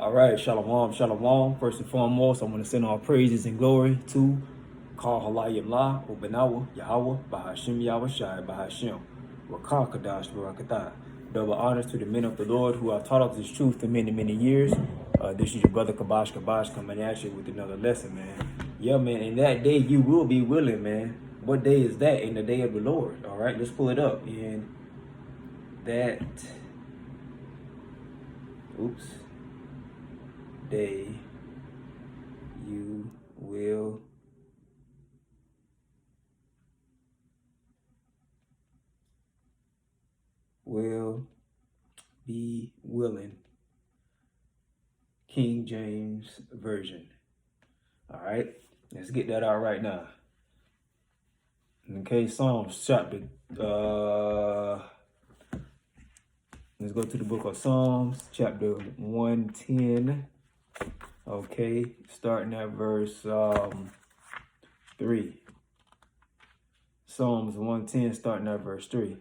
All right, shalom, shalom. First and foremost, I want to send all praises and glory to Kal Halayim La, Ubenawa, Yahweh, Bahashim Yahweh Shai, Bahashim, Rakah Kadash, Barakatah. Double honors to the men of the Lord who have taught us this truth for many, many years. This is your brother Kabash coming at you with another lesson, man. Yeah, man, in that day you will be willing, man. What day is that? In the day of the Lord. All right, let's pull it up. In that, day you will be willing. King James Version. All right, let's get that out right now. Okay, Psalms chapter. Let's go to the book of Psalms, chapter 110. Okay, starting at verse 3. Psalms 110, starting at verse 3.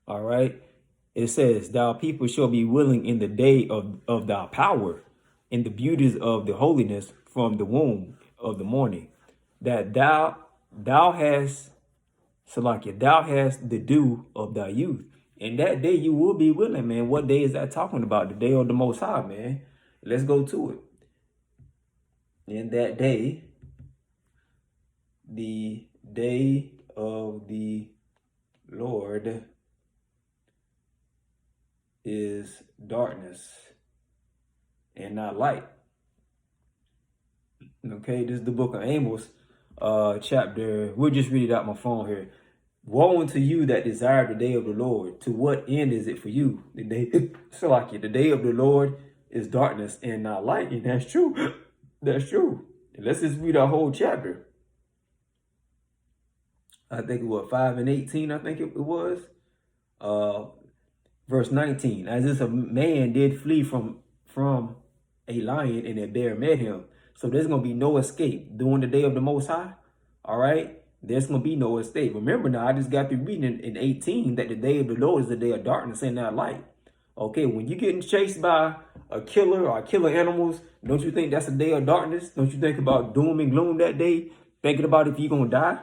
All right. It says, "Thou people shall be willing in the day of thy power, in the beauties of the holiness from the womb of the morning, that thou hast Salakia, thou hast the dew of thy youth." In that day you will be willing, man. What day is that talking about? The day of the Most High, man. Let's go to it. In that day, the day of the Lord is darkness and not light. Okay, this is the book of Amos, chapter. We'll just read it out my phone here. "Woe unto you that desire the day of the Lord. To what end is it for you? The day, so like it, the day of the Lord is darkness and not light." And that's true. That's true. Let's just read our whole chapter. I think it was 5 and 18. I think it was. Verse 19. "As if a man did flee from a lion and a bear met him." So there's going to be no escape during the day of the Most High. All right. There's going to be no escape. Remember now, I just got through reading in 18 that the day of the Lord is the day of darkness and not light. Okay, when you're getting chased by a killer or killer animals, don't you think that's a day of darkness? Don't you think about doom and gloom that day? Thinking about if you're going to die?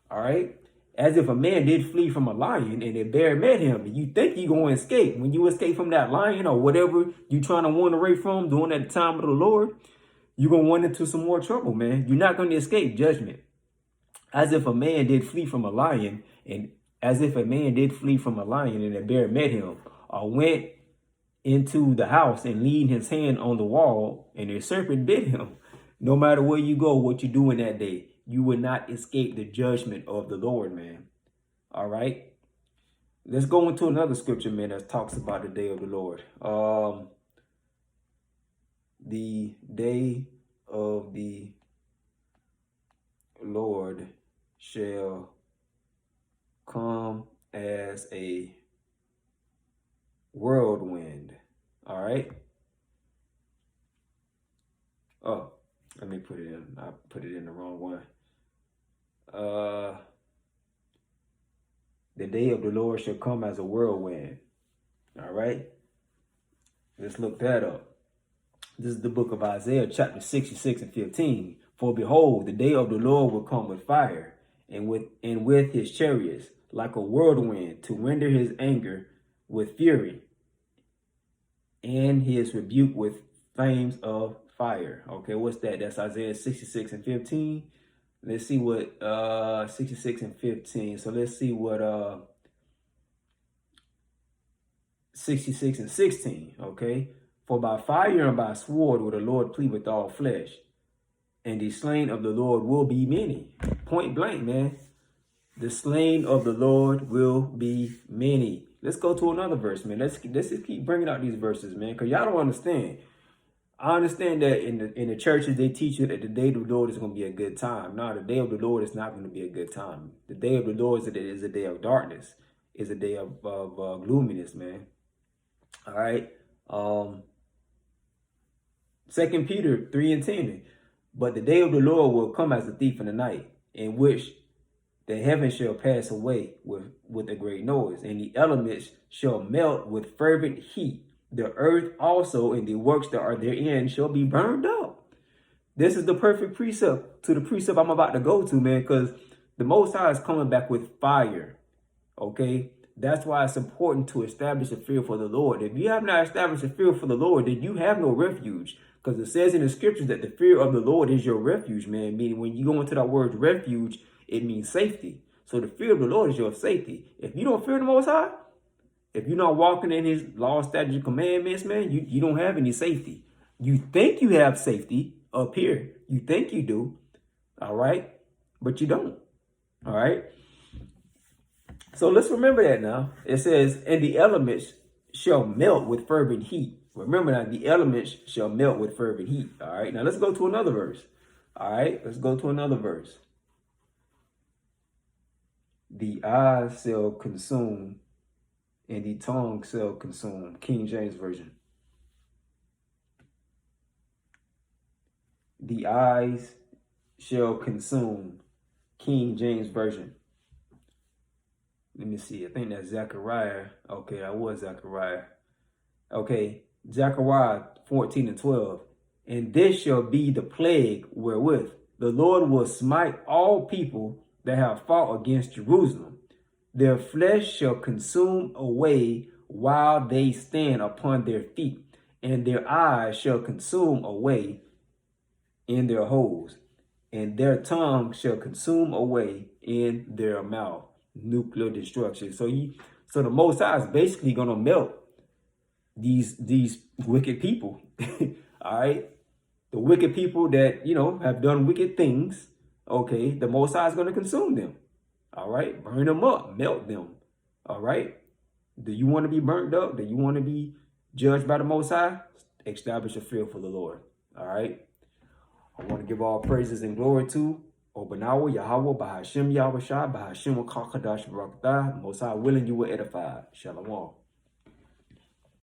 All right. "As if a man did flee from a lion and a bear met him." And you think you're going to escape. When you escape from that lion or whatever you're trying to run away from during that time of the Lord, you're going to run into some more trouble, man. You're not going to escape judgment. "As if a man did flee from a lion and a bear met him, or went into the house and leaned his hand on the wall and a serpent bit him." No matter where you go, what you do in that day, you will not escape the judgment of the Lord, man. All right. Let's go into another scripture, man, that talks about the day of the Lord. The day of the Lord shall come as a whirlwind. All right. Oh, let me put it in. I put it in the wrong one. The day of the Lord shall come as a whirlwind. All right. Let's look that up. This is the book of Isaiah, chapter 66 and 15. "For behold, the day of the Lord will come with fire, and with his chariots, like a whirlwind, to render his anger with fury, and his rebuke with flames of fire." Okay, what's that? That's Isaiah 66 and 15. Let's see what 66 and 15. So let's see what 66 and 16. Okay. "For by fire and by sword will the Lord plead with all flesh, and the slain of the Lord will be many." Point blank, man. The slain of the Lord will be many. Let's go to another verse, man. Let's just keep bringing out these verses, man, because y'all don't understand. I understand that in the churches, they teach you that the day of the Lord is going to be a good time. No, the day of the Lord is not going to be a good time. The day of the Lord is a day of darkness, is a day of gloominess, man. All right. 2 Peter 3 and 10. "But the day of the Lord will come as a thief in the night, in which The heavens shall pass away with a great noise, and the elements shall melt with fervent heat. The earth also and the works that are therein shall be burned up. This is the perfect precept to the precept I'm about to go to, man, because the Most High is coming back with fire. Okay? That's why it's important to establish a fear for the Lord. If you have not established a fear for the Lord, then you have no refuge. Because it says in the scriptures that the fear of the Lord is your refuge, man. Meaning when you go into that word refuge, it means safety. So the fear of the Lord is your safety. If you don't fear the Most High, if you're not walking in his law, statutes, and commandments, man, you don't have any safety. You think you have safety up here. You think you do. All right. But you don't. All right. So let's remember that now. It says, and the elements shall melt with fervent heat. Remember that the elements shall melt with fervent heat. All right. Now let's go to another verse. All right. Let's go to another verse. The eyes shall consume and the tongue shall consume. King James Version. The eyes shall consume. King James Version. Let me see. I think that's Zechariah. Okay, that was Zechariah. Okay, Zechariah 14:12. And this shall be the plague wherewith the Lord will smite all people that have fought against Jerusalem. Their flesh shall consume away while they stand upon their feet, and their eyes shall consume away in their holes, and their tongue shall consume away in their mouth. Nuclear destruction. So the Most High is basically gonna melt these wicked people. All right, the wicked people that have done wicked things. Okay, the Most High is gonna consume them. All right, burn them up, melt them. All right, do you want to be burnt up? Do you want to be judged by the Most High? Establish a fear for the Lord. All right, I want to give all praises and glory to Obanawa, Yahweh, Bahashim, Yahweh Shai, Bahashim, Kakadash, Barakatah. Most High willing, you will edify. Shalom.